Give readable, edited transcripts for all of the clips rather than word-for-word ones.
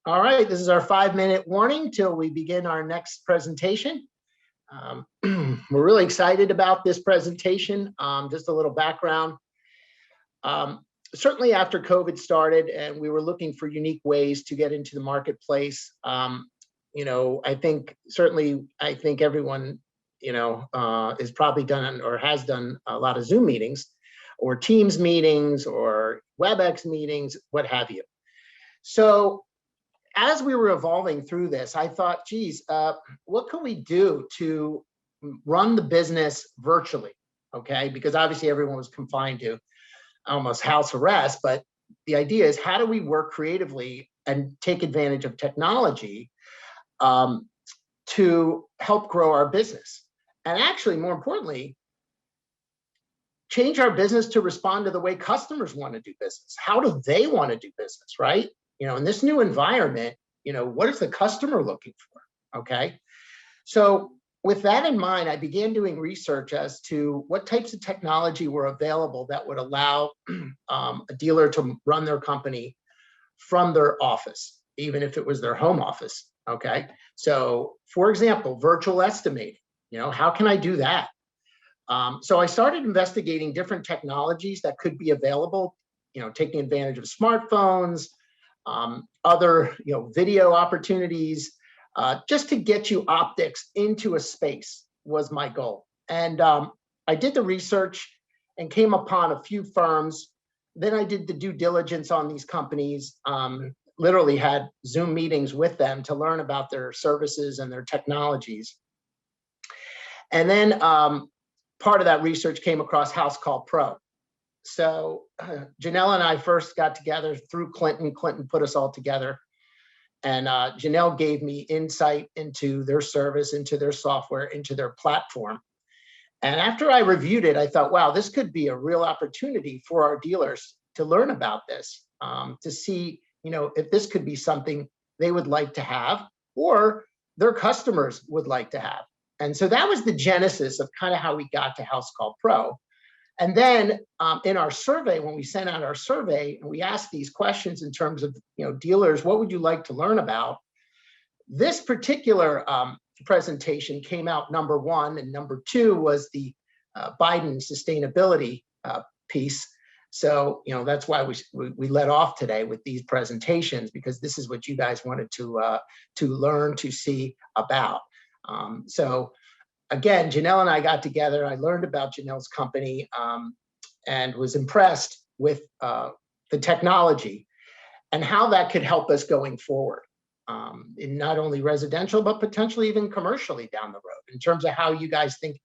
All right, this is our 5-minute warning till we begin our next presentation. We're really excited about this presentation. Just a little background. Certainly after COVID started and we were looking for unique ways to get into the marketplace, I think everyone, is probably done or has done a lot of Zoom meetings or Teams meetings or WebEx meetings, what have you. So as we were evolving through this, I thought, geez, what can we do to run the business virtually? Okay, because obviously everyone was confined to almost house arrest, but the idea is how do we work creatively and take advantage of technology to help grow our business? And actually, more importantly, change our business to respond to the way customers want to do business. How do they want to do business, right? In this new environment, what is the customer looking for? Okay. So with that in mind, I began doing research as to what types of technology were available that would allow a dealer to run their company from their office, even if it was their home office. Okay. So for example, virtual estimating, how can I do that? So I started investigating different technologies that could be available, taking advantage of smartphones, other video opportunities, just to get you optics into a space was my goal. And I did the research and came upon a few firms. Then I did the due diligence on these companies, literally had Zoom meetings with them to learn about their services and their technologies. And then part of that research came across Housecall Pro. So Janelle and I first got together through Clinton. Clinton put us all together. And Janelle gave me insight into their service, into their software, into their platform. And after I reviewed it, I thought, wow, this could be a real opportunity for our dealers to learn about this, to see, if this could be something they would like to have or their customers would like to have. And so that was the genesis of kind of how we got to Housecall Pro. And then in our survey, when we sent out our survey and we asked these questions in terms of, dealers, what would you like to learn about? This particular presentation came out number one, and number two was the Biden sustainability piece. So, that's why we led off today with these presentations, because this is what you guys wanted to learn, to see about. So again, Janelle and I got together. I learned about Janelle's company and was impressed with the technology and how that could help us going forward in not only residential, but potentially even commercially down the road, in terms of how you guys think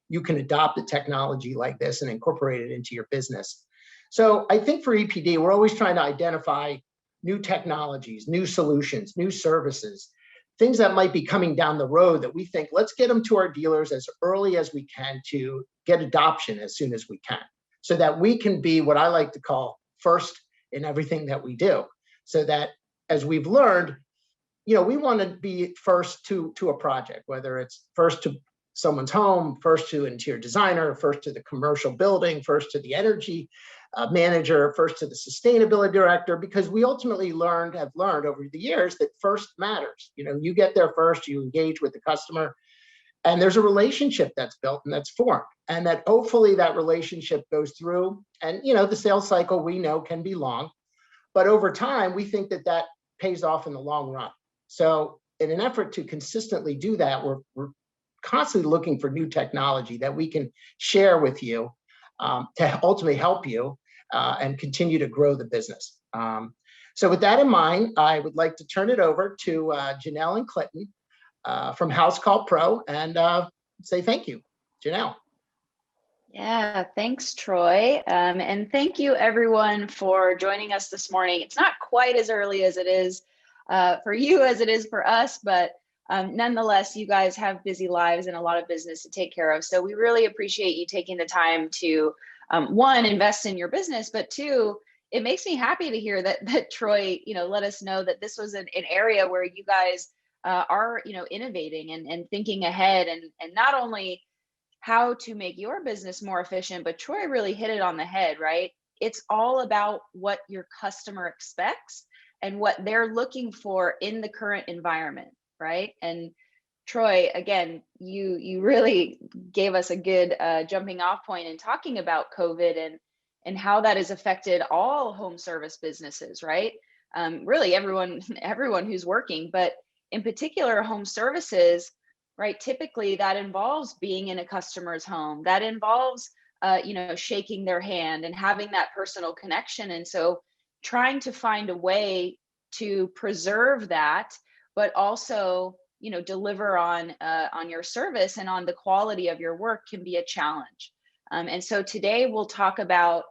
you can adopt a technology like this and incorporate it into your business. So I think for EPD, we're always trying to identify new technologies, new solutions, new services, things that might be coming down the road that we think, let's get them to our dealers as early as we can to get adoption as soon as we can, so that we can be what I like to call first in everything that we do. So that as we've learned, we want to be first to a project, whether it's first to someone's home, first to interior designer, first to the commercial building, first to the energy manager, first to the sustainability director, because we ultimately have learned over the years that first matters. You get there first, you engage with the customer, and there's a relationship that's built and that's formed, and that hopefully that relationship goes through. And the sales cycle we know can be long, but over time we think that pays off in the long run. So in an effort to consistently do that, we're constantly looking for new technology that we can share with you to ultimately help you and continue to grow the business. So with that in mind, I would like to turn it over to Janelle and Clinton from Housecall Pro and say thank you. Janelle. Yeah, thanks, Troy. And thank you everyone for joining us this morning. It's not quite as early as it is for you as it is for us, but nonetheless, you guys have busy lives and a lot of business to take care of. So we really appreciate you taking the time to, one, invest in your business, but two, it makes me happy to hear that Troy, let us know that this was an area where you guys are, innovating and thinking ahead, and not only how to make your business more efficient, but Troy really hit it on the head, right? It's all about what your customer expects and what they're looking for in the current environment, right? And Troy, again, you really gave us a good jumping off point in talking about COVID and how that has affected all home service businesses, right? Really everyone who's working, but in particular home services, right? Typically that involves being in a customer's home. That involves shaking their hand and having that personal connection. And so trying to find a way to preserve that, but also deliver on your service and on the quality of your work can be a challenge. And so today we'll talk about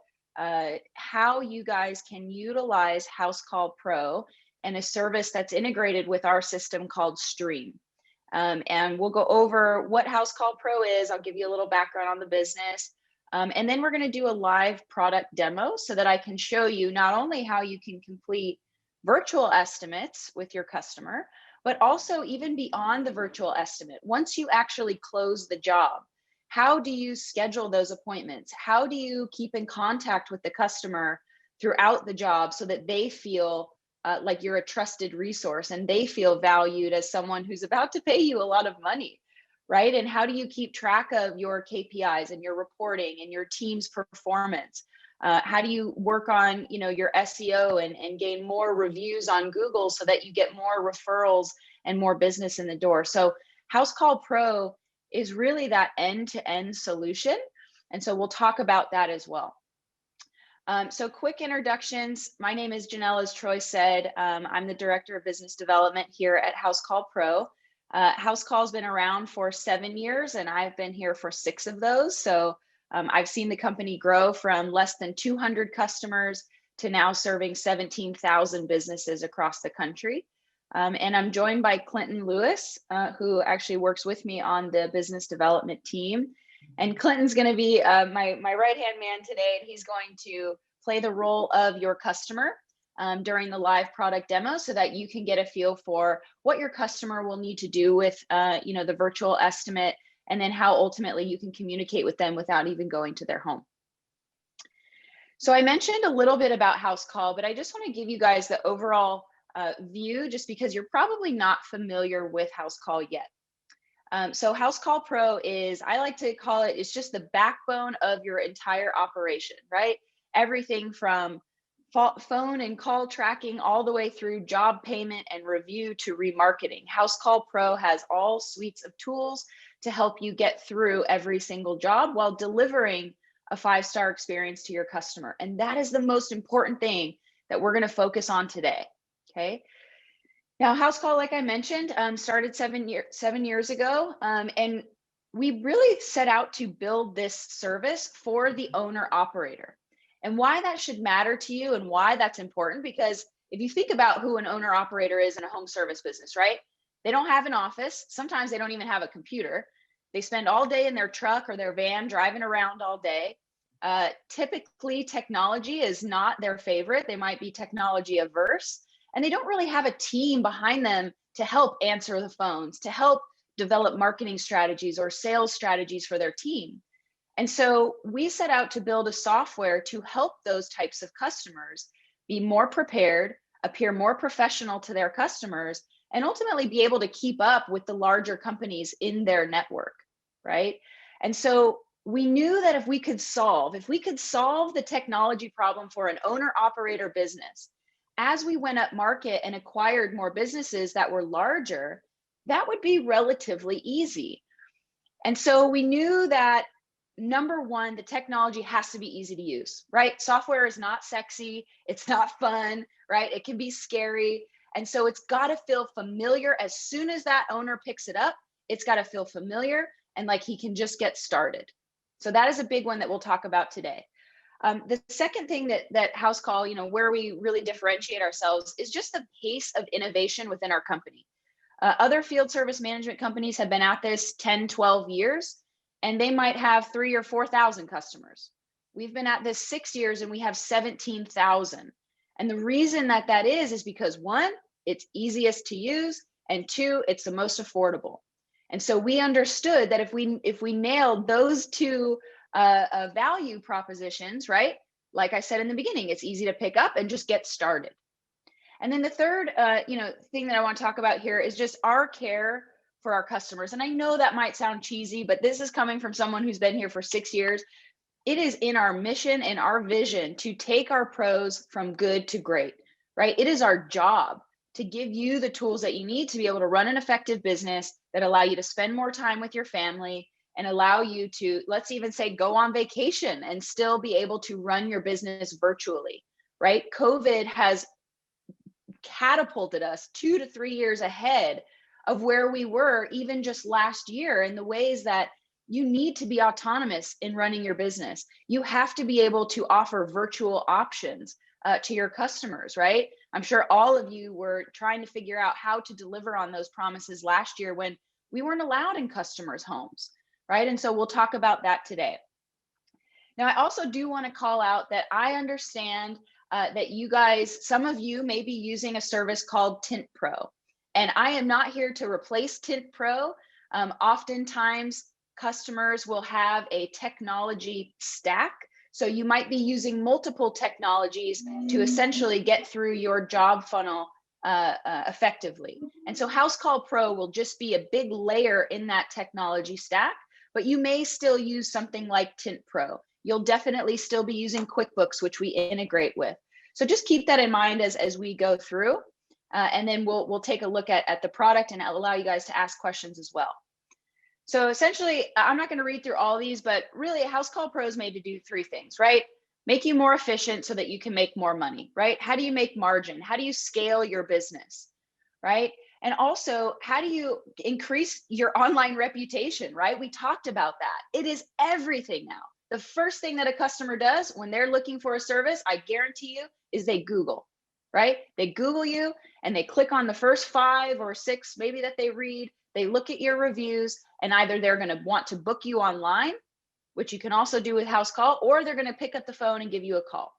how you guys can utilize Housecall Pro and a service that's integrated with our system called Stream. And we'll go over what Housecall Pro is. I'll give you a little background on the business. And then we're going to do a live product demo so that I can show you not only how you can complete virtual estimates with your customer, but also even beyond the virtual estimate. Once you actually close the job, how do you schedule those appointments? How do you keep in contact with the customer throughout the job so that they feel like you're a trusted resource and they feel valued as someone who's about to pay you a lot of money, right? And how do you keep track of your KPIs and your reporting and your team's performance? How do you work on your SEO and gain more reviews on Google so that you get more referrals and more business in the door? So Housecall Pro is really that end-to-end solution. And so we'll talk about that as well. So quick introductions. My name is Janelle, as Troy said. I'm the Director of Business Development here at Housecall Pro. Housecall's been around for 7 years and I've been here for 6 of those. So I've seen the company grow from less than 200 customers to now serving 17,000 businesses across the country. And I'm joined by Clinton Lewis, who actually works with me on the business development team. And Clinton's going to be my right-hand man today, and he's going to play the role of your customer during the live product demo so that you can get a feel for what your customer will need to do with the virtual estimate, and then how ultimately you can communicate with them without even going to their home. So I mentioned a little bit about Housecall, but I just want to give you guys the overall view, just because you're probably not familiar with Housecall yet. So Housecall Pro is, I like to call it, it's just the backbone of your entire operation, right? Everything from phone and call tracking all the way through job payment and review to remarketing. Housecall Pro has all suites of tools to help you get through every single job while delivering a 5-star experience to your customer. And that is the most important thing that we're going to focus on today. Okay. Now, Housecall, like I mentioned, started 7 years ago, and we really set out to build this service for the owner operator. And why that should matter to you and why that's important, because if you think about who an owner operator is in a home service business, right? They don't have an office. Sometimes they don't even have a computer. They spend all day in their truck or their van driving around all day. Typically, technology is not their favorite. They might be technology averse. And they don't really have a team behind them to help answer the phones, to help develop marketing strategies or sales strategies for their team. And so we set out to build a software to help those types of customers be more prepared, appear more professional to their customers, and ultimately be able to keep up with the larger companies in their network, right? And so we knew that if we could solve the technology problem for an owner-operator business, as we went up market and acquired more businesses that were larger, that would be relatively easy. And so we knew that, number one, the technology has to be easy to use, right? Software is not sexy, it's not fun, right? It can be scary. And so it's got to feel familiar. As soon as that owner picks it up, it's got to feel familiar and like he can just get started. So that is a big one that we'll talk about today. The second thing that Housecall, where we really differentiate ourselves is just the pace of innovation within our company. Other field service management companies have been at this 10, 12 years, and they might have 3,000 or 4,000 customers. We've been at this 6 years and we have 17,000. And the reason that is because 1, it's easiest to use, and 2, it's the most affordable. And so we understood that if we nailed those 2 value propositions, right? Like I said in the beginning, it's easy to pick up and just get started. And then the third, thing that I want to talk about here is just our care for our customers. And I know that might sound cheesy, but this is coming from someone who's been here for 6 years. It is in our mission and our vision to take our pros from good to great, right? It is our job to give you the tools that you need to be able to run an effective business that allow you to spend more time with your family and allow you to, let's even say, go on vacation and still be able to run your business virtually, right? COVID has catapulted us 2 to 3 years ahead of where we were even just last year, in the ways that you need to be autonomous in running your business. You have to be able to offer virtual options to your customers, right? I'm sure all of you were trying to figure out how to deliver on those promises last year when we weren't allowed in customers' homes, right? And so we'll talk about that today. Now, I also do want to call out that I understand that you guys, some of you may be using a service called Tint Pro. And I am not here to replace Tint Pro. Oftentimes, customers will have a technology stack. So you might be using multiple technologies to essentially get through your job funnel effectively. And so Housecall Pro will just be a big layer in that technology stack, but you may still use something like Tint Pro. You'll definitely still be using QuickBooks, which we integrate with. So just keep that in mind as we go through, and then we'll take a look at the product and allow you guys to ask questions as well. So essentially, I'm not going to read through all these, but really Housecall Pro is made to do three things, right? Make you more efficient so that you can make more money, right? How do you make margin? How do you scale your business, right? And also, how do you increase your online reputation, right? We talked about that. It is everything now. The first thing that a customer does when they're looking for a service, I guarantee you, is they Google, right? They Google you and they click on the first 5 or 6, maybe that they read. They look at your reviews, and either they're going to want to book you online, which you can also do with Housecall, or they're going to pick up the phone and give you a call.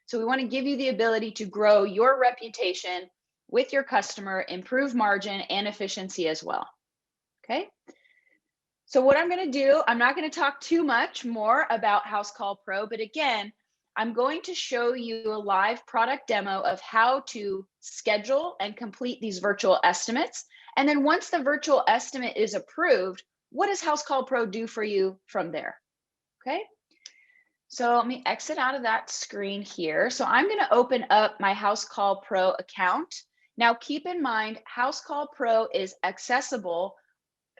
So we want to give you the ability to grow your reputation with your customer, improve margin and efficiency as well. Okay. So what I'm going to do, I'm not going to talk too much more about Housecall Pro, but again, I'm going to show you a live product demo of how to schedule and complete these virtual estimates. And then once the virtual estimate is approved, what does Housecall Pro do for you from there? Okay. So let me exit out of that screen here. So I'm going to open up my Housecall Pro account. Now keep in mind, Housecall Pro is accessible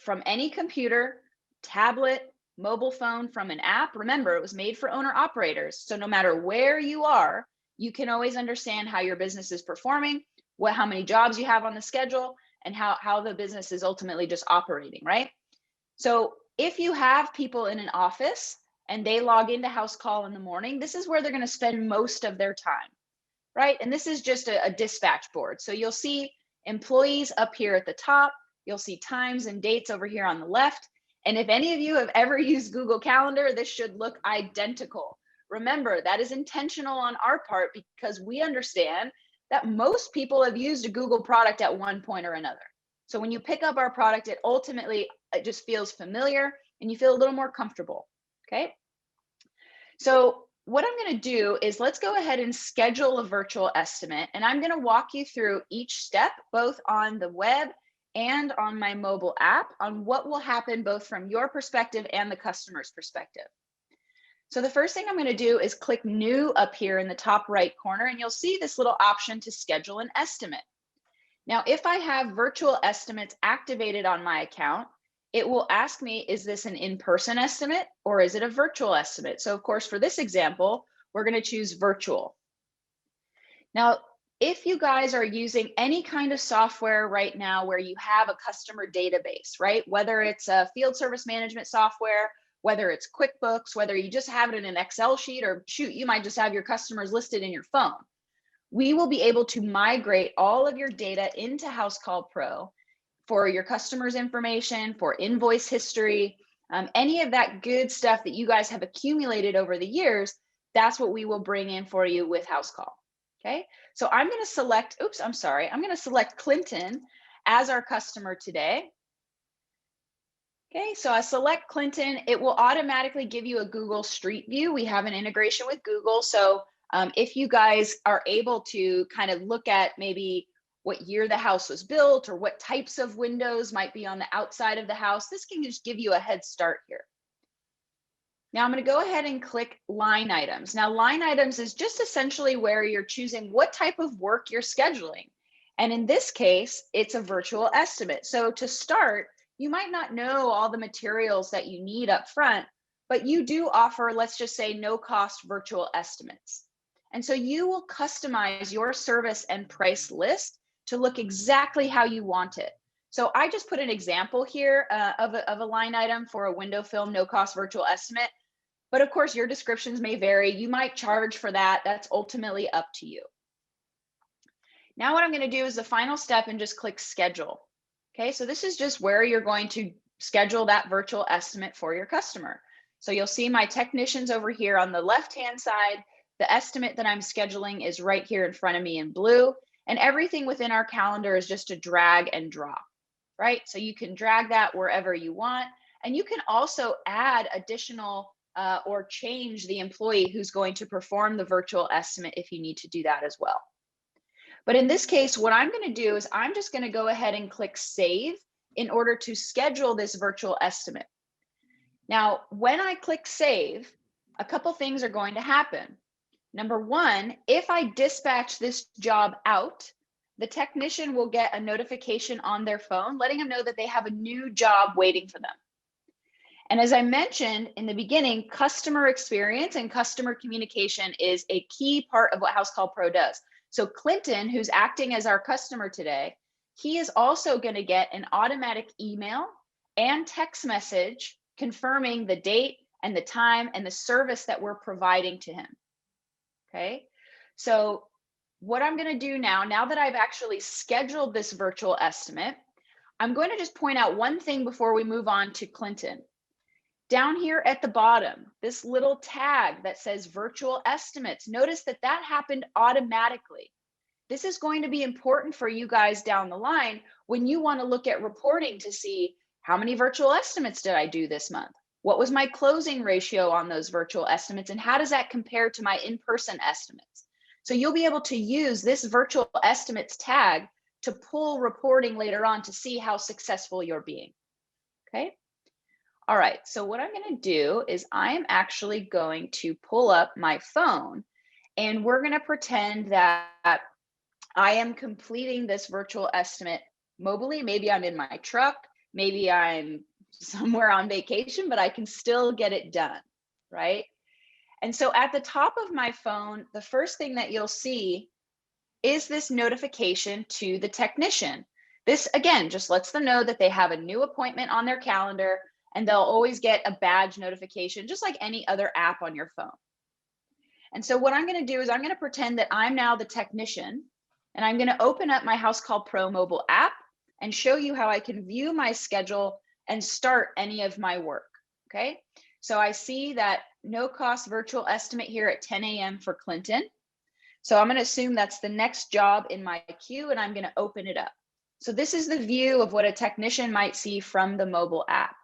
from any computer, tablet, mobile phone, from an app. Remember, it was made for owner operators. So no matter where you are, you can always understand how your business is performing, how many jobs you have on the schedule, and how the business is ultimately just operating, right? So if you have people in an office and they log into Housecall in the morning, this is where they're going to spend most of their time, right? And this is just a dispatch board. So you'll see employees up here at the top. You'll see times and dates over here on the left. And if any of you have ever used Google Calendar, this should look identical. Remember, that is intentional on our part because we understand that most people have used a Google product at one point or another. So when you pick up our product, it just feels familiar and you feel a little more comfortable, okay? So what I'm going to do is let's go ahead and schedule a virtual estimate, and I'm going to walk you through each step, both on the web and on my mobile app, on what will happen both from your perspective and the customer's perspective. So the first thing I'm going to do is click New up here in the top right corner, and you'll see this little option to schedule an estimate. Now, if I have virtual estimates activated on my account, it will ask me, is this an in-person estimate or is it a virtual estimate? So of course, for this example, we're going to choose virtual. Now, if you guys are using any kind of software right now where you have a customer database, right? Whether it's a field service management software, whether it's QuickBooks, whether you just have it in an Excel sheet, or shoot, you might just have your customers listed in your phone. We will be able to migrate all of your data into Housecall Pro for your customers' information, for invoice history, any of that good stuff that you guys have accumulated over the years. That's what we will bring in for you with Housecall. Okay, so I'm going to select, I'm going to select Clinton as our customer today. Okay, so I select Clinton. It will automatically give you a Google Street View. We have an integration with Google, so If you guys are able to kind of look at maybe what year the house was built or what types of windows might be on the outside of the house, this can just give you a head start here. Now I'm going to go ahead and click line items. Now line items is just essentially where you're choosing what type of work you're scheduling. And in this case, it's a virtual estimate. So to start, you might not know all the materials that you need up front, but you do offer, let's just say, no cost virtual estimates. And so you will customize your service and price list to look exactly how you want it. So I just put an example here of a line item for a window film no cost virtual estimate. But of course, your descriptions may vary. You might charge for that. That's ultimately up to you. Now what I'm going to do is the final step and just click schedule. Okay, so this is just where you're going to schedule that virtual estimate for your customer. So you'll see my technicians over here on the left-hand side. The estimate that I'm scheduling is right here in front of me in blue. And everything within our calendar is just a drag and drop, right? So you can drag that wherever you want. And you can also add additional or change the employee who's going to perform the virtual estimate if you need to do that as well. But in this case, what I'm going to do is I'm just going to go ahead and click save in order to schedule this virtual estimate. Now, when I click save, a couple things are going to happen. Number one, if I dispatch this job out, the technician will get a notification on their phone letting them know that they have a new job waiting for them. And as I mentioned in the beginning, customer experience and customer communication is a key part of what Housecall Pro does. So Clinton, who's acting as our customer today, he is also going to get an automatic email and text message confirming the date and the time and the service that we're providing to him. Okay, so what I'm going to do now that I've actually scheduled this virtual estimate, I'm going to just point out one thing before we move on to Clinton. Down here at the bottom, this little tag that says virtual estimates, notice that that happened automatically. This is going to be important for you guys down the line when you want to look at reporting to see how many virtual estimates did I do this month? What was my closing ratio on those virtual estimates? And how does that compare to my in-person estimates? So you'll be able to use this virtual estimates tag to pull reporting later on to see how successful you're being. Okay. All right, so what I'm going to do is I'm actually going to pull up my phone and we're going to pretend that I am completing this virtual estimate mobilely. Maybe I'm in my truck, maybe I'm somewhere on vacation, but I can still get it done, right? And so at the top of my phone, the first thing that you'll see is this notification to the technician. This, again, just lets them know that they have a new appointment on their calendar, and they'll always get a badge notification, just like any other app on your phone. And so what I'm going to do is I'm going to pretend that I'm now the technician, and I'm going to open up my Housecall Pro mobile app and show you how I can view my schedule and start any of my work. Okay, so I see that no cost virtual estimate here at 10 a.m. for Clinton. So I'm going to assume that's the next job in my queue, and I'm going to open it up. So this is the view of what a technician might see from the mobile app.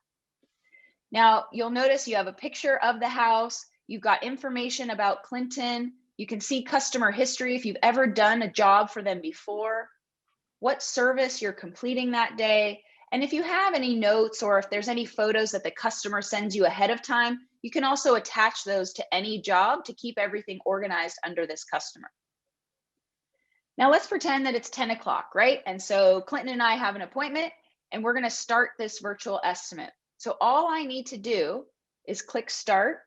Now, you'll notice you have a picture of the house. You've got information about Clinton. You can see customer history if you've ever done a job for them before, what service you're completing that day. And if you have any notes or if there's any photos that the customer sends you ahead of time, you can also attach those to any job to keep everything organized under this customer. Now let's pretend that it's 10 o'clock, right? And so Clinton and I have an appointment and we're going to start this virtual estimate. So all I need to do is click start.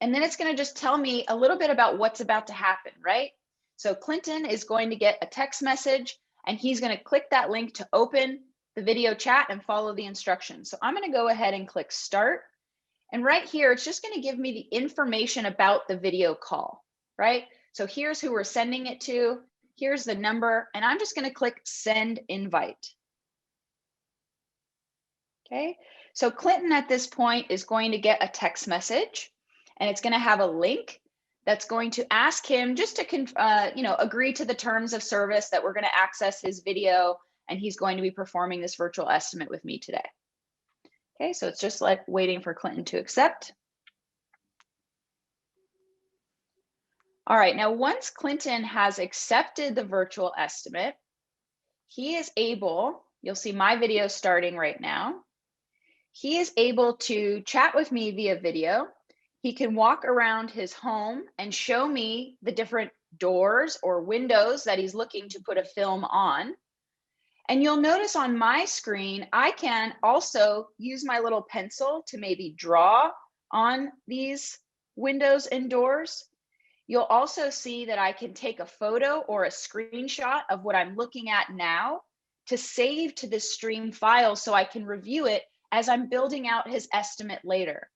And then it's going to just tell me a little bit about what's about to happen, right? So Clinton is going to get a text message and he's going to click that link to open the video chat and follow the instructions. So I'm going to go ahead and click start. And right here, it's just going to give me the information about the video call, right? So here's who we're sending it to. Here's the number, and I'm just going to click send invite. Okay, so Clinton at this point is going to get a text message, and it's going to have a link that's going to ask him just to agree to the terms of service that we're going to access his video, and he's going to be performing this virtual estimate with me today. Okay, so it's just like waiting for Clinton to accept. All right, now once Clinton has accepted the virtual estimate, he is able, you'll see my video starting right now. He is able to chat with me via video. He can walk around his home and show me the different doors or windows that he's looking to put a film on. And you'll notice on my screen, I can also use my little pencil to maybe draw on these windows and doors. You'll also see that I can take a photo or a screenshot of what I'm looking at now to save to this stream file so I can review it as I'm building out his estimate later.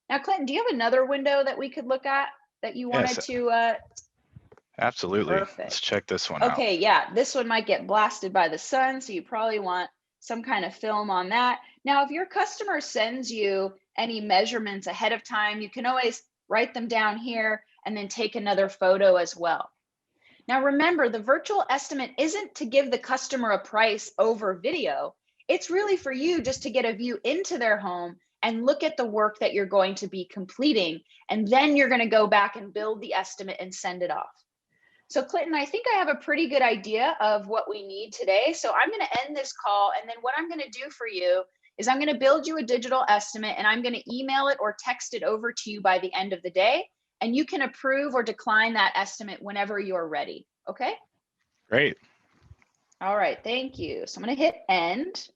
Now, Clinton, do you have another window that we could look at that you wanted Yes, to? absolutely. Perfect. Let's check this one out. Okay, yeah, this one might get blasted by the sun, so you probably want some kind of film on that. Now, if your customer sends you any measurements ahead of time, you can always write them down here and then take another photo as well. Now, remember, the virtual estimate isn't to give the customer a price over video. It's really for you just to get a view into their home and look at the work that you're going to be completing. And then you're going to go back and build the estimate and send it off. So Clinton, I think I have a pretty good idea of what we need today. So I'm going to end this call. And then what I'm going to do for you is I'm going to build you a digital estimate and I'm going to email it or text it over to you by the end of the day. And you can approve or decline that estimate whenever you're ready. Okay? Great. All right, thank you. So I'm going to hit end.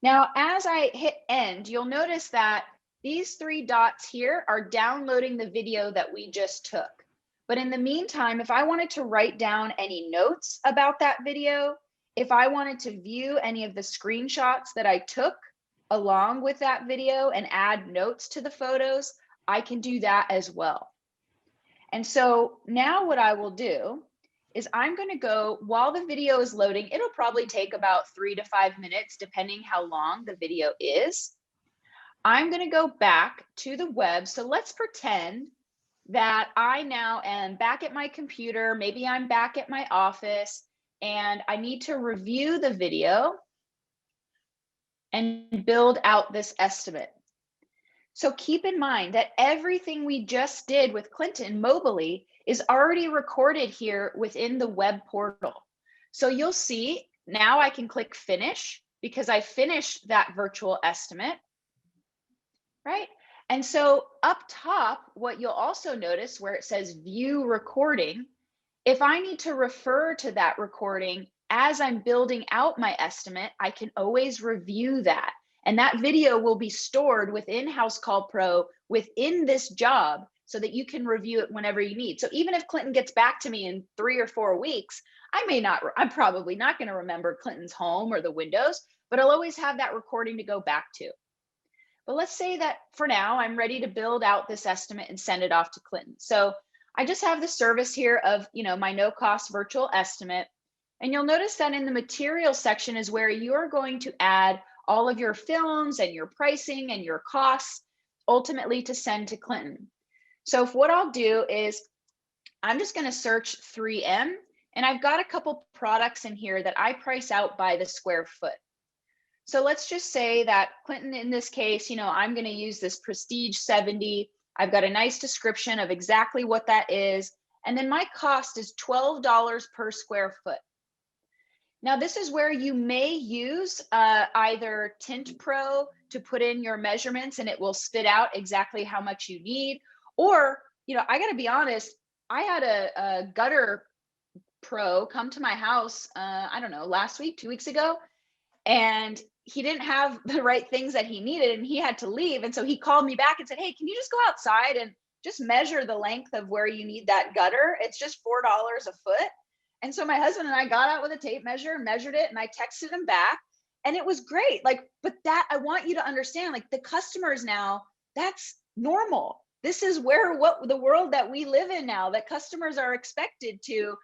Now, as I hit end, you'll notice that these three dots here are downloading the video that we just took. But in the meantime, if I wanted to write down any notes about that video, if I wanted to view any of the screenshots that I took along with that video and add notes to the photos, I can do that as well. And so now what I will do is I'm going to go, while the video is loading, it'll probably take about 3 to 5 minutes, depending how long the video is. I'm going to go back to the web. So let's pretend that I now am back at my computer. Maybe I'm back at my office and I need to review the video and build out this estimate. So keep in mind that everything we just did with Clinton mobily is already recorded here within the web portal. So you'll see now I can click finish because I finished that virtual estimate, right? And so up top, what you'll also notice where it says view recording, if I need to refer to that recording as I'm building out my estimate, I can always review that. And that video will be stored within Housecall Pro within this job so that you can review it whenever you need. So even if Clinton gets back to me in 3 or 4 weeks, I'm probably not going to remember Clinton's home or the windows, but I'll always have that recording to go back to. But let's say that for now, I'm ready to build out this estimate and send it off to Clinton. So I just have the service here of, my no cost virtual estimate. And you'll notice that in the materials section is where you're going to add all of your films and your pricing and your costs ultimately to send to Clinton. So what I'll do is I'm just going to search 3M and I've got a couple products in here that I price out by the square foot. So let's just say that Clinton, in this case, I'm going to use this Prestige 70. I've got a nice description of exactly what that is. And then my cost is $12 per square foot. Now, this is where you may use either Tint Pro to put in your measurements and it will spit out exactly how much you need. Or, I got to be honest, I had a gutter pro come to my house, I don't know, last week, 2 weeks ago, and he didn't have the right things that he needed and he had to leave. And so he called me back and said, hey, can you just go outside and just measure the length of where you need that gutter? It's just $4 a foot. And so my husband and I got out with a tape measure and measured it and I texted him back and it was great. But that, I want you to understand, the customers now, that's normal. This is what the world that we live in now, that customers are expected to,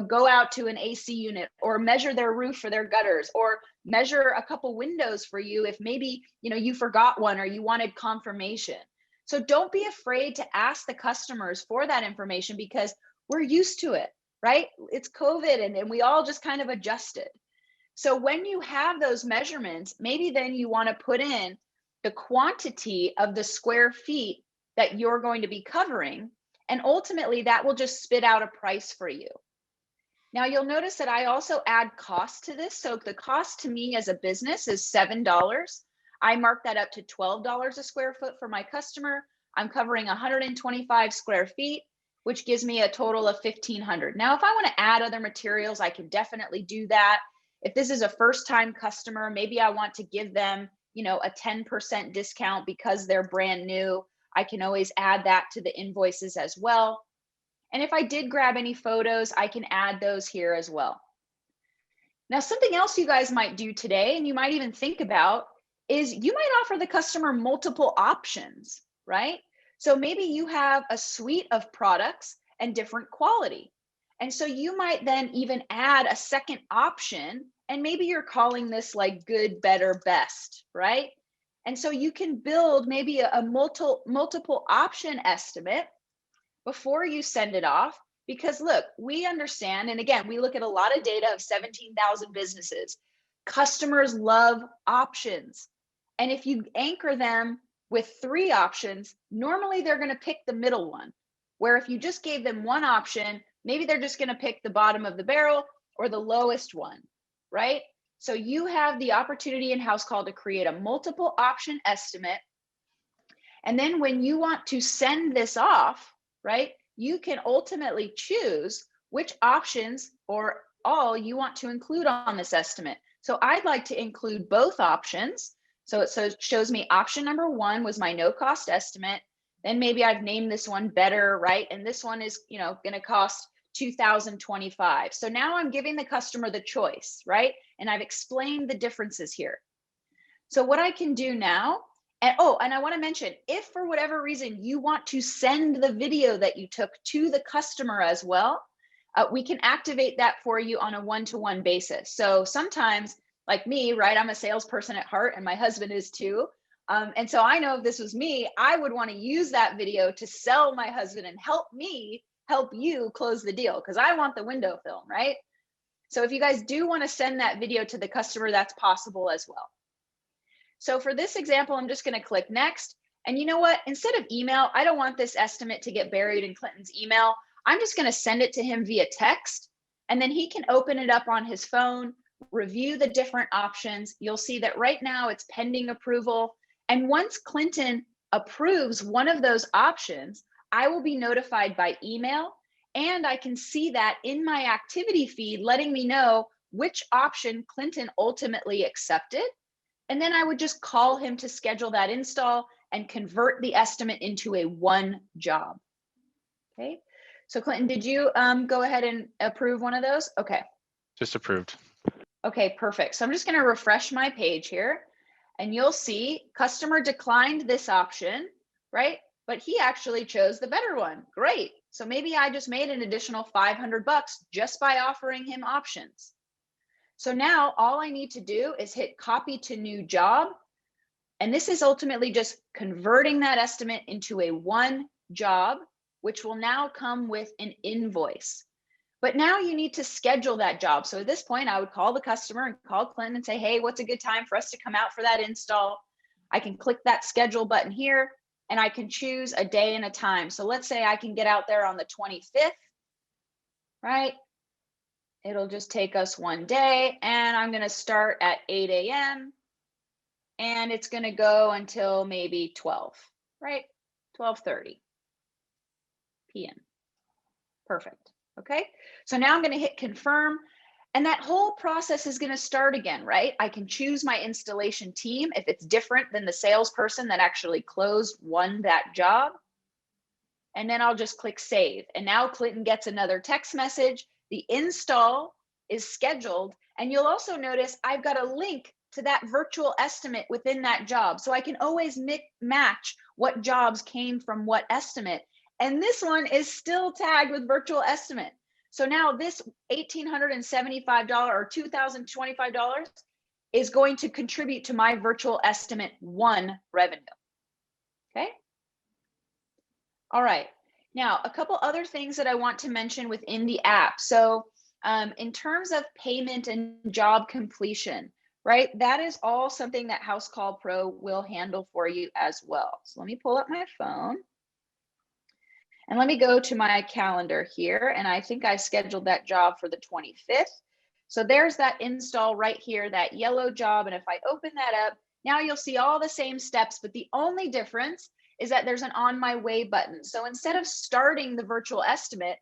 go out to an AC unit or measure their roof for their gutters or measure a couple windows for you if maybe, you forgot one or you wanted confirmation. So don't be afraid to ask the customers for that information because we're used to it, right? It's COVID and we all just kind of adjusted. So when you have those measurements, maybe then you want to put in the quantity of the square feet that you're going to be covering. And ultimately that will just spit out a price for you. Now you'll notice that I also add cost to this. So the cost to me as a business is $7. I mark that up to $12 a square foot for my customer. I'm covering 125 square feet, which gives me a total of $1,500. Now, if I want to add other materials, I can definitely do that. If this is a first-time customer, maybe I want to give them, a 10% discount because they're brand new. I can always add that to the invoices as well. And if I did grab any photos, I can add those here as well. Now, something else you guys might do today, and you might even think about, is you might offer the customer multiple options, right? So maybe you have a suite of products and different quality. And so you might then even add a second option, and maybe you're calling this like good, better, best, right? And so you can build maybe a multiple option estimate before you send it off, because look, we understand, and again, we look at a lot of data of 17,000 businesses. Customers love options. And if you anchor them with 3 options, normally they're going to pick the middle one. Where if you just gave them one option, maybe they're just going to pick the bottom of the barrel or the lowest one, right? So you have the opportunity in Housecall to create a multiple option estimate. And then when you want to send this off, right, you can ultimately choose which options or all you want to include on this estimate. So I'd like to include both options. So it shows me option number 1 was my no cost estimate. Then maybe I've named this one better, right? And this one is, going to cost $2,025. So now I'm giving the customer the choice, right? And I've explained the differences here. So what I can do now, and I want to mention, if for whatever reason you want to send the video that you took to the customer as well, we can activate that for you on a one-to-one basis. So sometimes, like me, right, I'm a salesperson at heart, and my husband is too. And so I know if this was me, I would want to use that video to sell my husband and help me help you close the deal, because I want the window film, right? So if you guys do want to send that video to the customer, that's possible as well. So for this example, I'm just going to click next. And you know what? Instead of email, I don't want this estimate to get buried in Clinton's email. I'm just going to send it to him via text, and then he can open it up on his phone, review the different options. You'll see that right now it's pending approval. And once Clinton approves one of those options, I will be notified by email, and I can see that in my activity feed, letting me know which option Clinton ultimately accepted. And then I would just call him to schedule that install and convert the estimate into a 1 job. Okay. So Clinton, did you go ahead and approve one of those? Okay. Just approved. Okay, perfect. So I'm just going to refresh my page here, and you'll see customer declined this option, right? But he actually chose the better one. Great. So maybe I just made an additional $500 just by offering him options. So now all I need to do is hit copy to new job. And this is ultimately just converting that estimate into a 1 job, which will now come with an invoice. But now you need to schedule that job. So at this point, I would call the customer and call Clinton and say, hey, what's a good time for us to come out for that install? I can click that schedule button here, and I can choose a day and a time. So let's say I can get out there on the 25th, right? It'll just take us 1 day, and I'm going to start at 8 a.m. and it's going to go until maybe 12, right? 12:30 p.m. Perfect. Okay. So now I'm going to hit confirm, and that whole process is going to start again, right? I can choose my installation team if it's different than the salesperson that actually won that job. And then I'll just click save. And now Clinton gets another text message. The install is scheduled. And you'll also notice I've got a link to that virtual estimate within that job. So I can always match what jobs came from what estimate. And this one is still tagged with virtual estimate. So now this $1,875 or $2,025 is going to contribute to my virtual estimate 1 revenue. Okay. All right. Now, a couple other things that I want to mention within the app. So in terms of payment and job completion, right? That is all something that Housecall Pro will handle for you as well. So let me pull up my phone. And let me go to my calendar here. And I think I scheduled that job for the 25th. So there's that install right here, that yellow job. And if I open that up, now you'll see all the same steps, but the only difference is that there's an on my way button. So instead of starting the virtual estimate,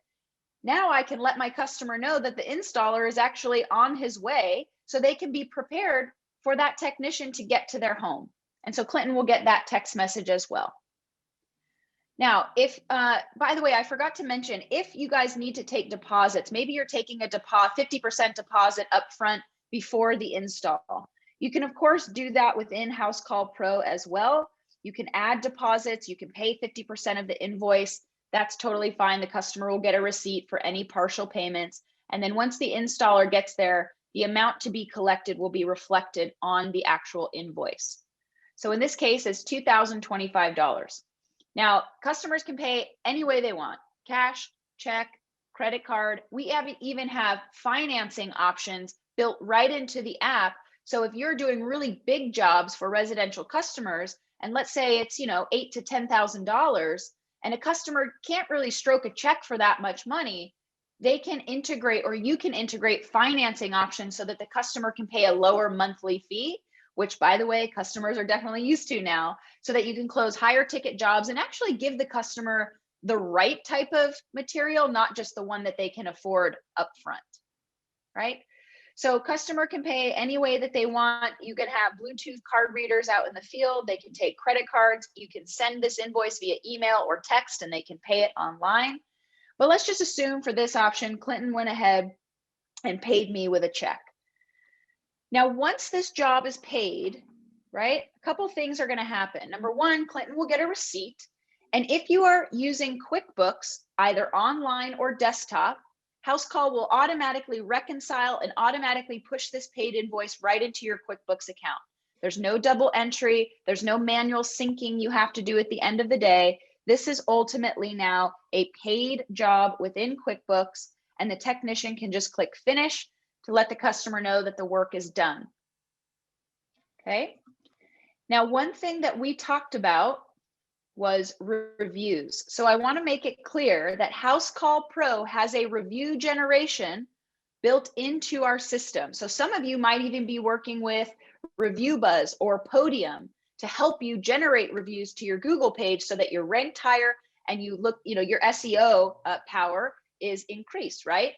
now I can let my customer know that the installer is actually on his way so they can be prepared for that technician to get to their home. And so Clinton will get that text message as well. Now, if, by the way, I forgot to mention, if you guys need to take deposits, maybe you're taking a 50% deposit up front before the install. You can, of course, do that within Housecall Pro as well. You can add deposits. You can pay 50% of the invoice. That's totally fine. The customer will get a receipt for any partial payments. And then once the installer gets there, the amount to be collected will be reflected on the actual invoice. So in this case, it's $2,025. Now, customers can pay any way they want: cash, check, credit card. We even have financing options built right into the app. So if you're doing really big jobs for residential customers, and let's say it's, $8,000 to $10,000, and a customer can't really stroke a check for that much money, they can integrate, or you can integrate financing options so that the customer can pay a lower monthly fee, which, by the way, customers are definitely used to now, so that you can close higher ticket jobs and actually give the customer the right type of material, not just the one that they can afford upfront, right? So customer can pay any way that they want. You can have Bluetooth card readers out in the field. They can take credit cards. You can send this invoice via email or text, and they can pay it online. But let's just assume for this option, Clinton went ahead and paid me with a check. Now, once this job is paid, right, a couple things are going to happen. Number one, Clinton will get a receipt. And if you are using QuickBooks, either online or desktop, Housecall will automatically reconcile and automatically push this paid invoice right into your QuickBooks account. There's no double entry. There's no manual syncing you have to do at the end of the day. This is ultimately now a paid job within QuickBooks, and the technician can just click finish to let the customer know that the work is done. Okay. Now, one thing that we talked about was reviews. So I want to make it clear that Housecall Pro has a review generation built into our system. So some of you might even be working with ReviewBuzz or Podium to help you generate reviews to your Google page so that you're ranked higher and you look, your SEO power is increased, right?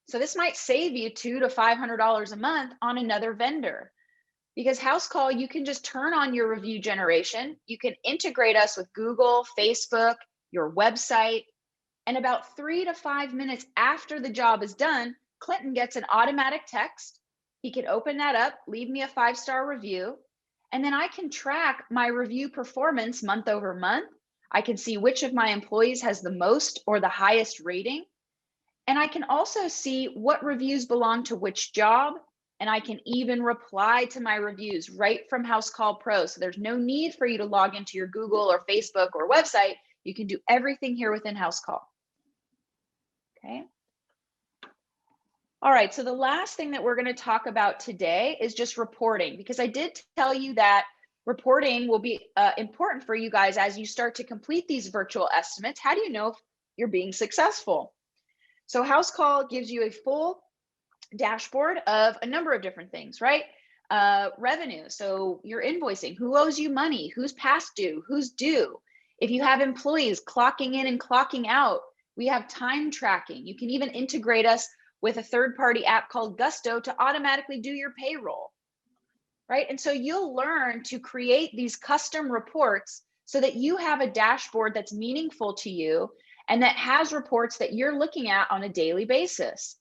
So this might save you $200 to $500 a month on another vendor. Because Housecall, you can just turn on your review generation. You can integrate us with Google, Facebook, your website. And about 3 to 5 minutes after the job is done, Clinton gets an automatic text. He can open that up, leave me a 5-star review. And then I can track my review performance month over month. I can see which of my employees has the most or the highest rating. And I can also see what reviews belong to which job. And I can even reply to my reviews right from Housecall Pro. So there's no need for you to log into your Google or Facebook or website. You can do everything here within Housecall. Okay. All right, so the last thing that we're going to talk about today is just reporting, because I did tell you that reporting will be important for you guys as you start to complete these virtual estimates. How do you know if you're being successful? So Housecall gives you a full dashboard of a number of different things, right? Revenue, so you're invoicing, who owes you money, who's past due, who's due. If you have employees clocking in and clocking out, we have time tracking. You can even integrate us with a third-party app called Gusto to automatically do your payroll, right? And so you'll learn to create these custom reports so that you have a dashboard that's meaningful to you and that has reports that you're looking at on a daily basis.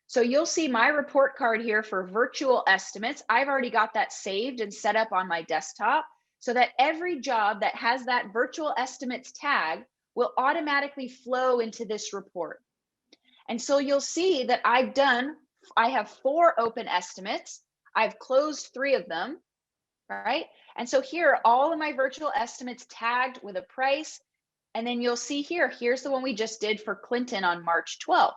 So you'll see my report card here for virtual estimates. I've already got that saved and set up on my desktop so that every job that has that virtual estimates tag will automatically flow into this report. And so you'll see that I have 4 open estimates. I've closed 3 of them, right? And so here are all of my virtual estimates tagged with a price. And then you'll see here's the one we just did for Clinton on March 12th.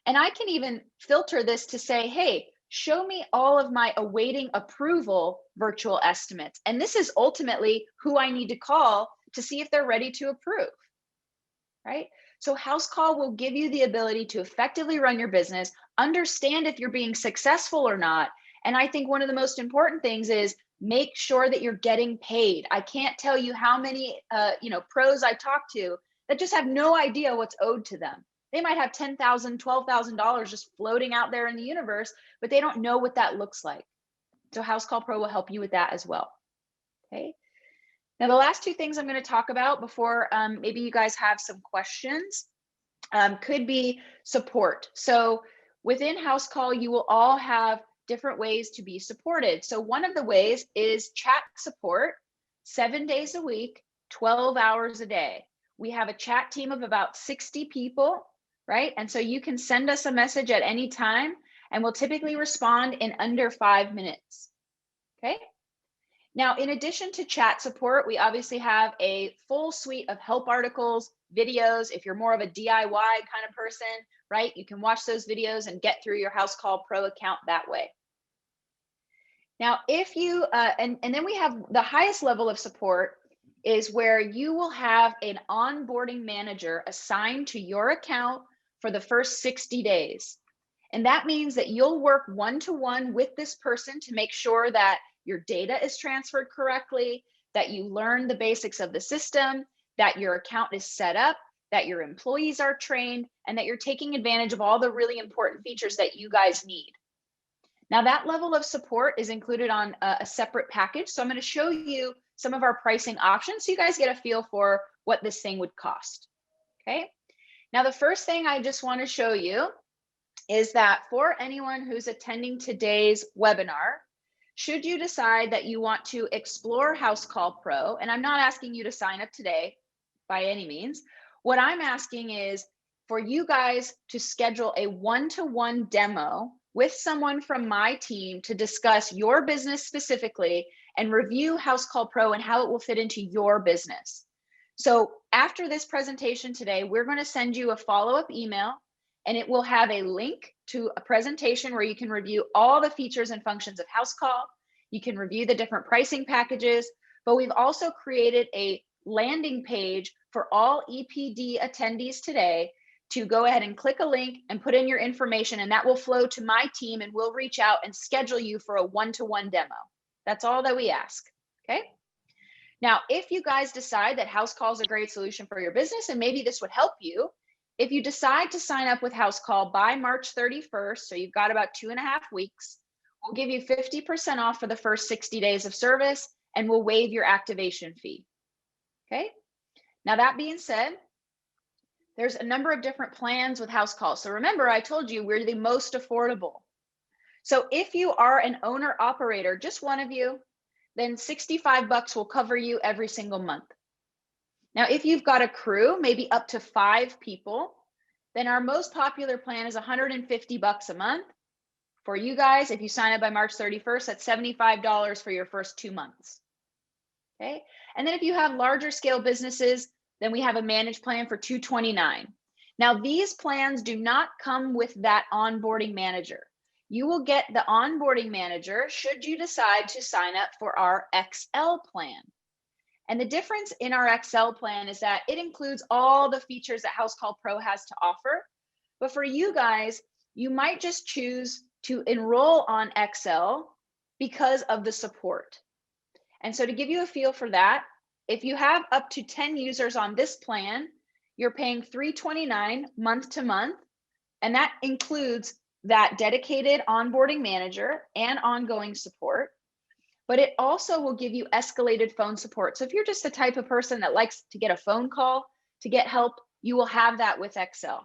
And I can even filter this to say, hey, show me all of my awaiting approval virtual estimates. And this is ultimately who I need to call to see if they're ready to approve, right? So Housecall will give you the ability to effectively run your business, understand if you're being successful or not. And I think one of the most important things is make sure that you're getting paid. I can't tell you how many pros I talk to that just have no idea what's owed to them. They might have $10,000, $12,000 just floating out there in the universe, but they don't know what that looks like. So Housecall Pro will help you with that as well. Okay. Now, the last two things I'm going to talk about before maybe you guys have some questions could be support. So within Housecall, you will all have different ways to be supported. So one of the ways is chat support, 7 days a week, 12 hours a day. We have a chat team of about 60 people, right? And so you can send us a message at any time and we'll typically respond in under 5 minutes, okay? Now, in addition to chat support, we obviously have a full suite of help articles, videos. If you're more of a DIY kind of person, right, you can watch those videos and get through your Housecall Pro account that way. Now, if you, and then we have the highest level of support is where you will have an onboarding manager assigned to your account for the first 60 days. And that means that you'll work one-to-one with this person to make sure that your data is transferred correctly, that you learn the basics of the system, that your account is set up, that your employees are trained, and that you're taking advantage of all the really important features that you guys need. Now, that level of support is included on a separate package. So I'm going to show you some of our pricing options so you guys get a feel for what this thing would cost. Okay. Now, the first thing I just want to show you is that for anyone who's attending today's webinar, should you decide that you want to explore Housecall Pro, and I'm not asking you to sign up today by any means, what I'm asking is for you guys to schedule a one-to-one demo with someone from my team to discuss your business specifically and review Housecall Pro and how it will fit into your business. So after this presentation today, we're going to send you a follow-up email and it will have a link to a presentation where you can review all the features and functions of Housecall. You can review the different pricing packages, but we've also created a landing page for all EPD attendees today to go ahead and click a link and put in your information, and that will flow to my team and we'll reach out and schedule you for a one-to-one demo. That's all that we ask, okay? Now, if you guys decide that Housecall is a great solution for your business and maybe this would help you, if you decide to sign up with Housecall by March 31st, so you've got about 2.5 weeks, we'll give you 50% off for the first 60 days of service and we'll waive your activation fee, okay? Now, that being said, there's a number of different plans with Housecall. So remember, I told you we're the most affordable. So if you are an owner operator, just one of you, then $65 will cover you every single month. Now, if you've got a crew, maybe up to 5 people, then our most popular plan is $150 a month. For you guys, if you sign up by March 31st, that's $75 for your first 2 months. Okay. And then if you have larger scale businesses, then we have a managed plan for $229. Now, these plans do not come with that onboarding manager. You will get the onboarding manager should you decide to sign up for our XL plan. And the difference in our XL plan is that it includes all the features that Housecall Pro has to offer. But for you guys, you might just choose to enroll on XL because of the support. And so to give you a feel for that, if you have up to 10 users on this plan, you're paying $329 month to month. And that includes that dedicated onboarding manager and ongoing support. But it also will give you escalated phone support. So if you're just the type of person that likes to get a phone call to get help, you will have that with XL.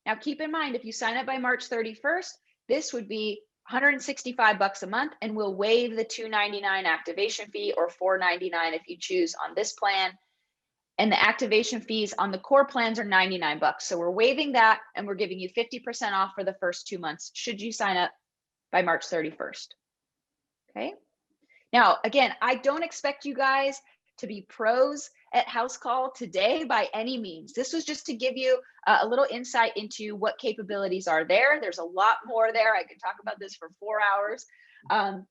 Now, keep in mind, if you sign up by March 31st, this would be $165 a month, and we'll waive the $299 activation fee or $499 if you choose on this plan. And the activation fees on the core plans are $99. So we're waiving that and we're giving you 50% off for the first 2 months should you sign up by March 31st. Okay. Now, again, I don't expect you guys to be pros at Housecall today by any means. This was just to give you a little insight into what capabilities are there. There's a lot more there. I could talk about this for 4 hours.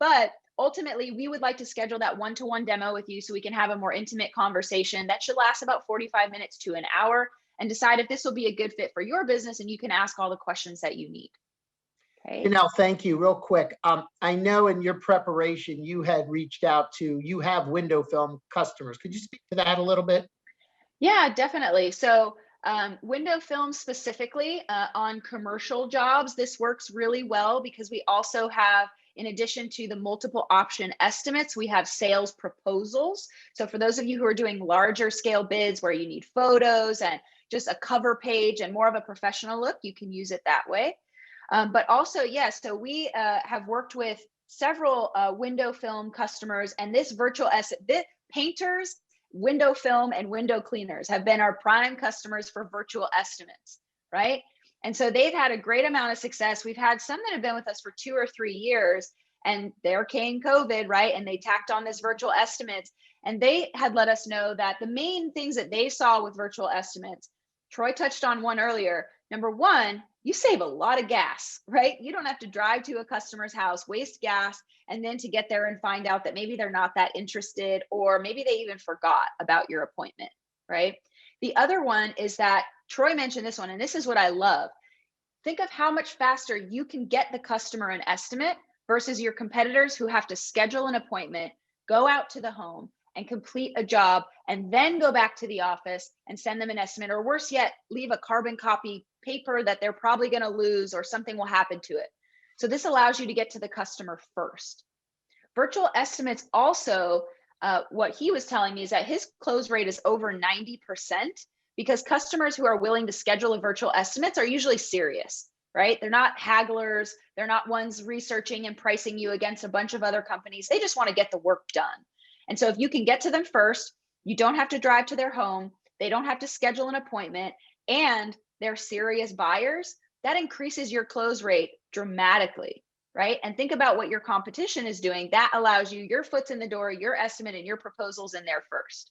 But ultimately, we would like to schedule that one-to-one demo with you so we can have a more intimate conversation that should last about 45 minutes to an hour. and decide if this will be a good fit for your business, and you can ask all the questions that you need. Okay. Janelle, thank you. Real quick. I know in your preparation, you had reached out to, you have window film customers. Could you speak to that a little bit? Yeah, definitely. So window film specifically on commercial jobs, this works really well because we also have, in addition to the multiple option estimates, we have sales proposals. So for those of you who are doing larger scale bids where you need photos and just a cover page and more of a professional look, you can use it that way. But also, yes, so we have worked with several window film customers, and this virtual estimate, painters, window film, and window cleaners have been our prime customers for virtual estimates, right? And so they've had a great amount of success. We've had some that have been with us for 2 or 3 years, and there came COVID, right? And they tacked on this virtual estimates, and they had let us know that the main things that they saw with virtual estimates, Troy touched on one earlier. Number one, you save a lot of gas, right? You don't have to drive to a customer's house, waste gas, and then to get there and find out that maybe they're not that interested, or maybe they even forgot about your appointment, right? The other one is that Troy mentioned this one, and this is what I love. Think of how much faster you can get the customer an estimate versus your competitors who have to schedule an appointment, go out to the home and complete a job, and then go back to the office and send them an estimate, or worse yet, leave a carbon copy paper that they're probably going to lose or something will happen to it. So this allows you to get to the customer first. Virtual estimates also, what he was telling me is that his close rate is over 90% because customers who are willing to schedule a virtual estimates are usually serious, right? They're not hagglers. They're not ones researching and pricing you against a bunch of other companies. They just want to get the work done. And so if you can get to them first, you don't have to drive to their home. They don't have to schedule an appointment, and they're serious buyers, that increases your close rate dramatically, right? And think about what your competition is doing. That allows you, your foot's in the door, your estimate and your proposals in there first.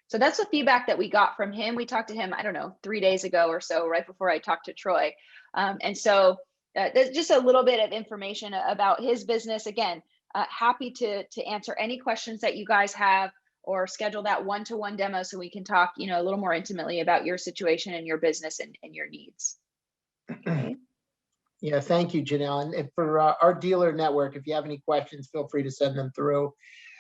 So that's the feedback that we got from him. We talked to him, I don't know, 3 days ago or so, right before I talked to Troy. And so there's just a little bit of information about his business. Again, happy to answer any questions that you guys have, or schedule that one-to-one demo so we can talk, a little more intimately about your situation and your business and your needs. Okay. Yeah, thank you, Janelle. And for our dealer network, if you have any questions, feel free to send them through.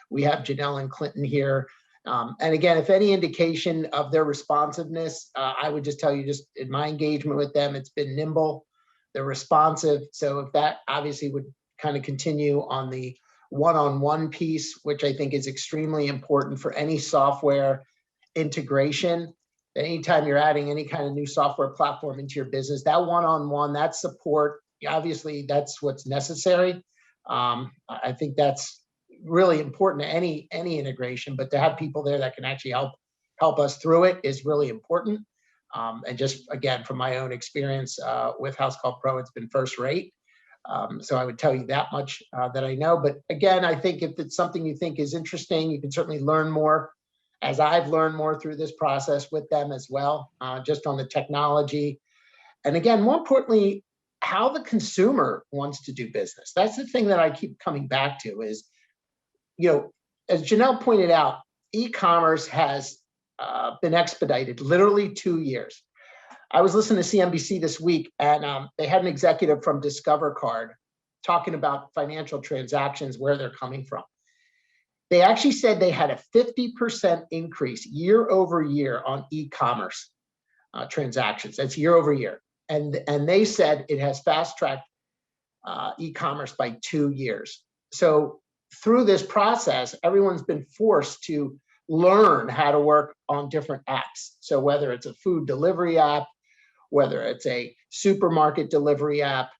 We have Janelle and Clinton here. And again, if any indication of their responsiveness, I would just tell you, just in my engagement with them, it's been nimble, they're responsive. So if that obviously would kind of continue on the one-on-one piece, which I think is extremely important for any software integration. Anytime you're adding any kind of new software platform into your business, that one-on-one, that support, obviously that's what's necessary. I think that's really important to any integration, but to have people there that can actually help us through it is really important. And just again, from my own experience with Housecall Pro, it's been first rate. So I would tell you that much that I know. But again, I think if it's something you think is interesting, you can certainly learn more, as I've learned more through this process with them as well, just on the technology. And again, more importantly, how the consumer wants to do business. That's the thing that I keep coming back to is, as Janelle pointed out, e-commerce has been expedited literally 2 years. I was listening to CNBC this week, and they had an executive from Discover Card talking about financial transactions, where they're coming from. They actually said they had a 50% increase year over year on e-commerce transactions. That's year over year. And they said it has fast-tracked e-commerce by 2 years. So through this process, everyone's been forced to learn how to work on different apps. So whether it's a food delivery app, whether it's a supermarket delivery app,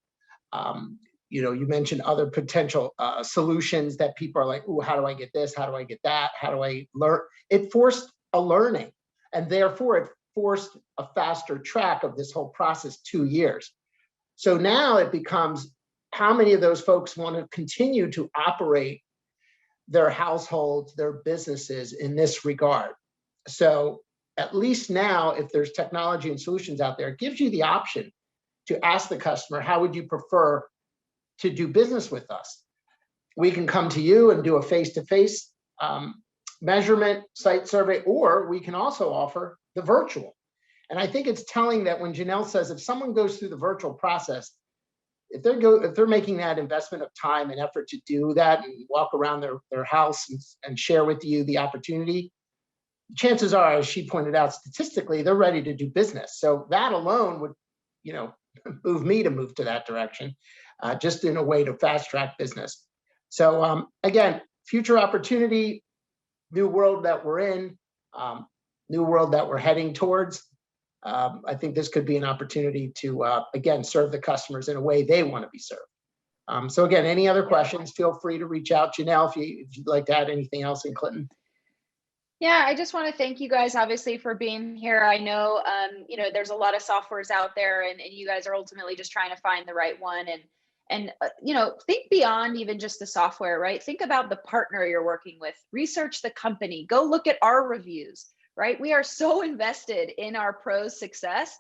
you mentioned other potential solutions that people are like, oh, how do I get this? How do I get that? How do I learn? It forced a learning, and therefore it forced a faster track of this whole process, 2 years. So now it becomes, how many of those folks want to continue to operate their households, their businesses in this regard? So at least now, if there's technology and solutions out there, it gives you the option to ask the customer, how would you prefer to do business with us? We can come to you and do a face-to-face measurement site survey, or we can also offer the virtual. And I think it's telling that when Janelle says, if someone goes through the virtual process, if they're making that investment of time and effort to do that and walk around their house and share with you the opportunity, chances are, as she pointed out, statistically, they're ready to do business. So that alone would, move me to move to that direction, just in a way to fast track business. So again, future opportunity, new world that we're in, new world that we're heading towards. I think this could be an opportunity to, again, serve the customers in a way they want to be served. So again, any other questions, feel free to reach out. Janelle, if you'd like to add anything else, and Clinton. Yeah, I just want to thank you guys, obviously, for being here. I know, there's a lot of softwares out there, and you guys are ultimately just trying to find the right one. And think beyond even just the software, right? Think about the partner you're working with. Research the company. Go look at our reviews, right? We are so invested in our pros' success.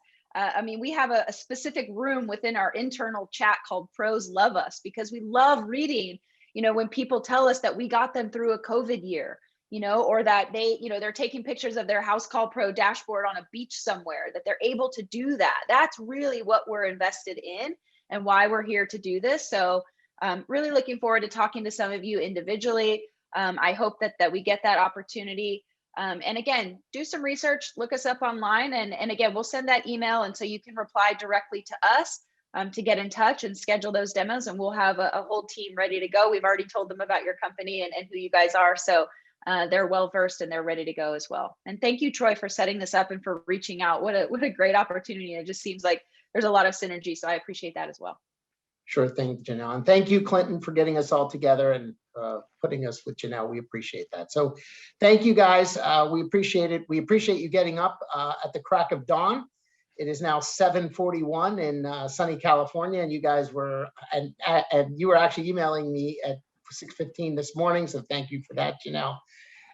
We have a specific room within our internal chat called Pros Love Us, because we love reading, when people tell us that we got them through a COVID year, or that they're taking pictures of their Housecall Pro dashboard on a beach somewhere, that they're able to do that. That's really what we're invested in and why we're here to do this. So really looking forward to talking to some of you individually. I hope that we get that opportunity. And again, do some research, look us up online. And again, we'll send that email. And so you can reply directly to us to get in touch and schedule those demos. And we'll have a whole team ready to go. We've already told them about your company and who you guys are. So they're well-versed and they're ready to go as well. And thank you, Troy, for setting this up and for reaching out. What a great opportunity. It just seems like there's a lot of synergy. So I appreciate that as well. Sure thing, Janelle. And thank you, Clinton, for getting us all together and putting us with Janelle. We appreciate that. So thank you, guys. We appreciate it. We appreciate you getting up at the crack of dawn. It is now 7:41 in sunny California, and you guys were, and you were actually emailing me at 6:15 this morning. So thank you for that, Janelle.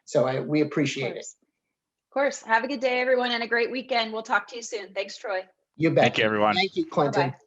So we appreciate it. Of course. Have a good day, everyone, and a great weekend. We'll talk to you soon. Thanks, Troy. You bet. Thank you, everyone. Thank you, Clinton. Bye-bye.